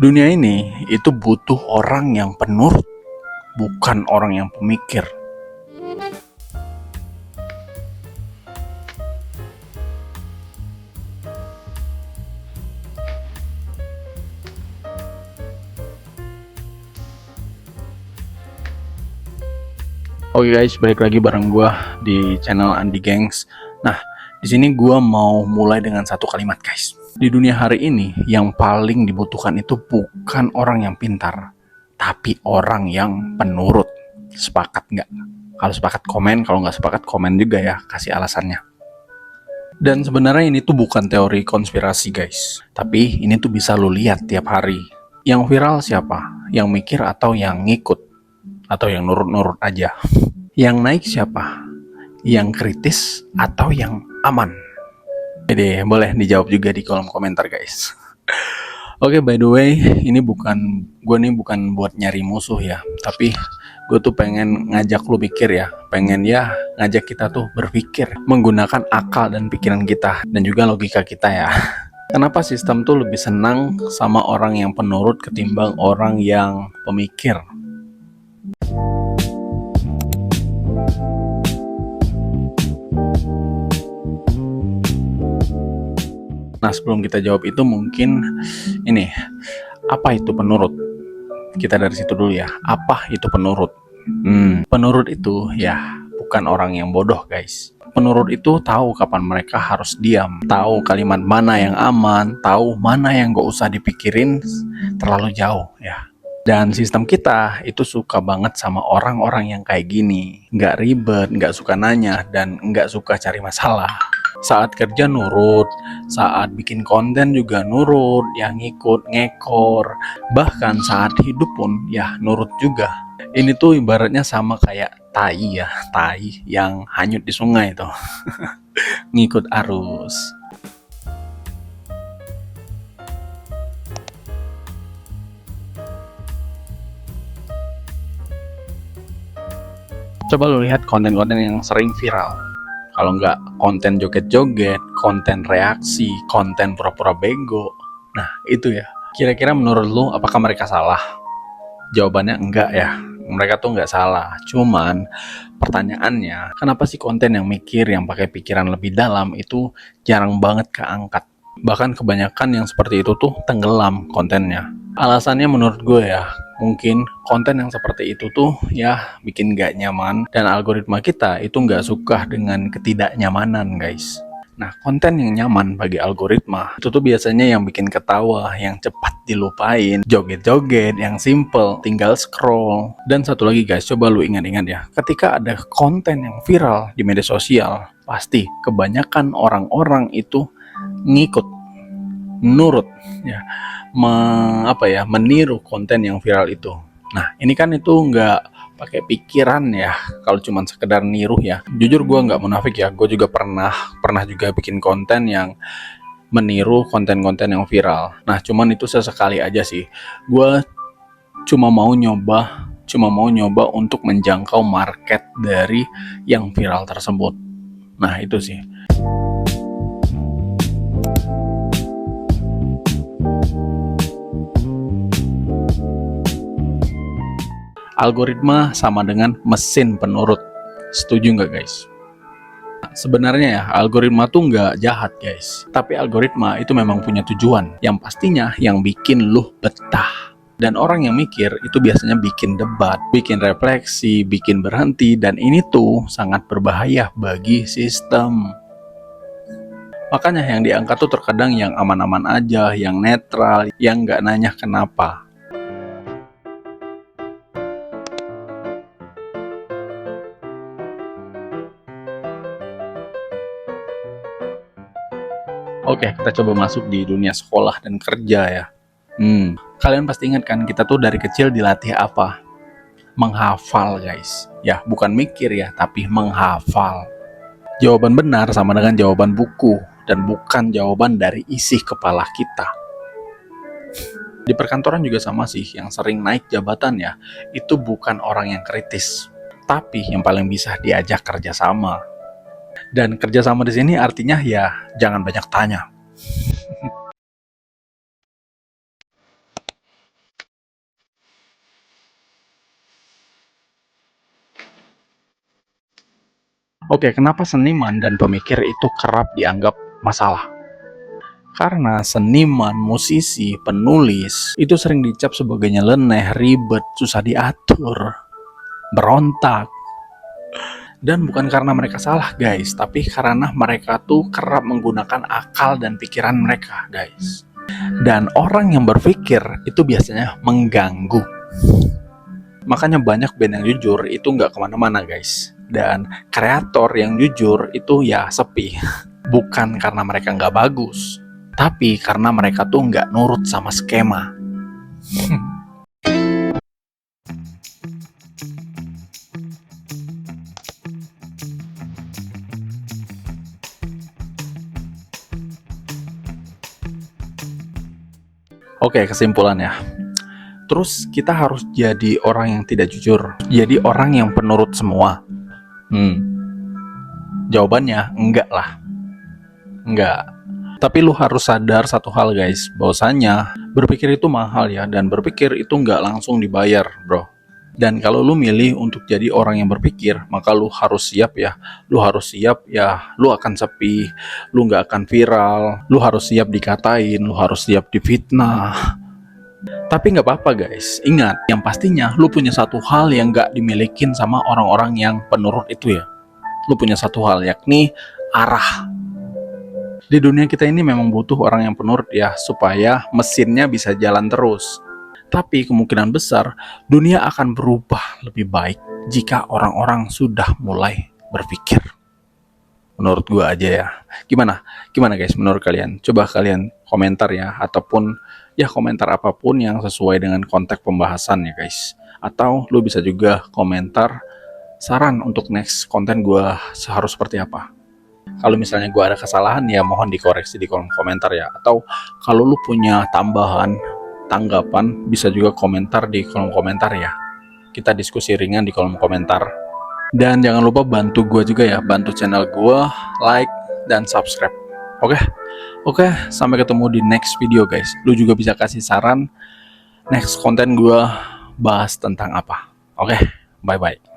Dunia ini itu butuh orang yang penurut, bukan orang yang pemikir. Oke guys, balik lagi bareng gua di channel Andi Gengs. Nah, di sini gua mau mulai dengan satu kalimat guys. Di dunia hari ini yang paling dibutuhkan itu bukan orang yang pintar, tapi orang yang penurut. Sepakat nggak? Kalau sepakat komen, kalau nggak sepakat komen juga ya, kasih alasannya. Dan sebenarnya ini tuh bukan teori konspirasi guys, tapi ini tuh bisa lo lihat tiap hari. Yang viral siapa? Yang mikir atau yang ngikut? Atau yang nurut-nurut aja? Yang naik siapa? Yang kritis atau yang aman? Jadi boleh dijawab juga di kolom komentar guys. Oke, by the way, gue bukan buat nyari musuh ya, tapi gue tuh pengen ngajak lu pikir ya, pengen ya ngajak kita tuh berpikir menggunakan akal dan pikiran kita dan juga logika kita ya. Kenapa sistem tuh lebih senang sama orang yang penurut ketimbang orang yang pemikir? Nah, sebelum kita jawab itu mungkin ini, apa itu penurut? Kita dari situ dulu ya. Apa itu penurut? Penurut itu ya bukan orang yang bodoh guys. Penurut itu tahu kapan mereka harus diam, tahu kalimat mana yang aman, tahu mana yang gak usah dipikirin terlalu jauh ya. Dan sistem kita itu suka banget sama orang-orang yang kayak gini. Nggak ribet, nggak suka nanya, dan nggak suka cari masalah. Saat kerja nurut, saat bikin konten juga nurut, yang ngikut, ngekor. Bahkan saat hidup pun ya nurut juga. Ini tuh ibaratnya sama kayak tai ya, tai yang hanyut di sungai tuh. Ngikut arus. Coba lu lihat konten-konten yang sering viral. Kalau nggak konten joget-joget, konten reaksi, konten pura-pura bego. Nah, itu ya. Kira-kira menurut lu apakah mereka salah? Jawabannya enggak ya. Mereka tuh nggak salah. Cuman pertanyaannya, kenapa sih konten yang mikir, yang pakai pikiran lebih dalam itu jarang banget keangkat? Bahkan kebanyakan yang seperti itu tuh tenggelam kontennya. Alasannya menurut gue ya, mungkin konten yang seperti itu tuh ya bikin gak nyaman, dan algoritma kita itu gak suka dengan ketidaknyamanan guys. Nah, konten yang nyaman bagi algoritma itu tuh biasanya yang bikin ketawa, yang cepat dilupain, joget-joget, yang simple, tinggal scroll. Dan satu lagi guys, coba lu ingat-ingat ya, ketika ada konten yang viral di media sosial, pasti kebanyakan orang-orang itu ngikut, nurut ya, meniru konten yang viral itu. Nah, ini kan itu nggak pakai pikiran ya, kalau cuma sekedar niru ya. Jujur gue nggak munafik ya, gue juga pernah juga bikin konten yang meniru konten-konten yang viral. Nah, cuman itu sesekali aja sih. Gue cuma mau nyoba untuk menjangkau market dari yang viral tersebut. Nah, itu sih. Algoritma sama dengan mesin penurut. Setuju nggak guys? Sebenarnya ya, algoritma tuh nggak jahat guys. Tapi algoritma itu memang punya tujuan. Yang pastinya yang bikin lu betah. Dan orang yang mikir itu biasanya bikin debat, bikin refleksi, bikin berhenti. Dan ini tuh sangat berbahaya bagi sistem. Makanya yang diangkat tuh terkadang yang aman-aman aja, yang netral, yang nggak nanya kenapa. Oke, kita coba masuk di dunia sekolah dan kerja ya. Kalian pasti ingat kan, kita tuh dari kecil dilatih apa? Menghafal guys. Ya, bukan mikir ya, tapi menghafal. Jawaban benar sama dengan jawaban buku, dan bukan jawaban dari isi kepala kita. Di perkantoran juga sama sih, yang sering naik jabatan ya, itu bukan orang yang kritis, tapi yang paling bisa diajak kerjasama. Dan kerjasama di sini artinya ya jangan banyak tanya. Oke, kenapa seniman dan pemikir itu kerap dianggap masalah? Karena seniman, musisi, penulis itu sering dicap sebagai nyeleneh, ribet, susah diatur, berontak. Dan bukan karena mereka salah guys, tapi karena mereka tuh kerap menggunakan akal dan pikiran mereka guys. Dan orang yang berpikir itu biasanya mengganggu. Makanya banyak band yang jujur itu nggak kemana-mana guys. Dan kreator yang jujur itu ya sepi. Bukan karena mereka nggak bagus, tapi karena mereka tuh nggak nurut sama skema. Oke, kesimpulannya. Terus kita harus jadi orang yang tidak jujur. Jadi orang yang penurut semua. Jawabannya enggak lah. Enggak. Tapi lu harus sadar satu hal guys, bahwasanya berpikir itu mahal ya, dan berpikir itu enggak langsung dibayar bro. Dan kalau lu milih untuk jadi orang yang berpikir, maka lu harus siap ya. Lu harus siap ya, lu akan sepi, lu nggak akan viral, lu harus siap dikatain, lu harus siap difitnah. Tapi nggak apa-apa guys, ingat, yang pastinya lu punya satu hal yang nggak dimilikin sama orang-orang yang penurut itu ya. Lu punya satu hal, yakni arah. Di dunia kita ini memang butuh orang yang penurut ya, supaya mesinnya bisa jalan terus. Tapi kemungkinan besar, dunia akan berubah lebih baik jika orang-orang sudah mulai berpikir. Menurut gua aja ya. Gimana guys menurut kalian? Coba kalian komentar ya, ataupun ya komentar apapun yang sesuai dengan konteks pembahasan ya guys. Atau lu bisa juga komentar saran untuk next konten gua harus seperti apa. Kalau misalnya gua ada kesalahan ya mohon dikoreksi di kolom komentar ya. Atau kalau lu punya tambahan tanggapan bisa juga komentar di kolom komentar ya. Kita diskusi ringan di kolom komentar. Dan jangan lupa bantu gue juga ya, bantu channel gue, like, dan subscribe. Oke, sampai ketemu di next video guys. Lu juga bisa kasih saran next konten gue bahas tentang apa. Oke, bye-bye.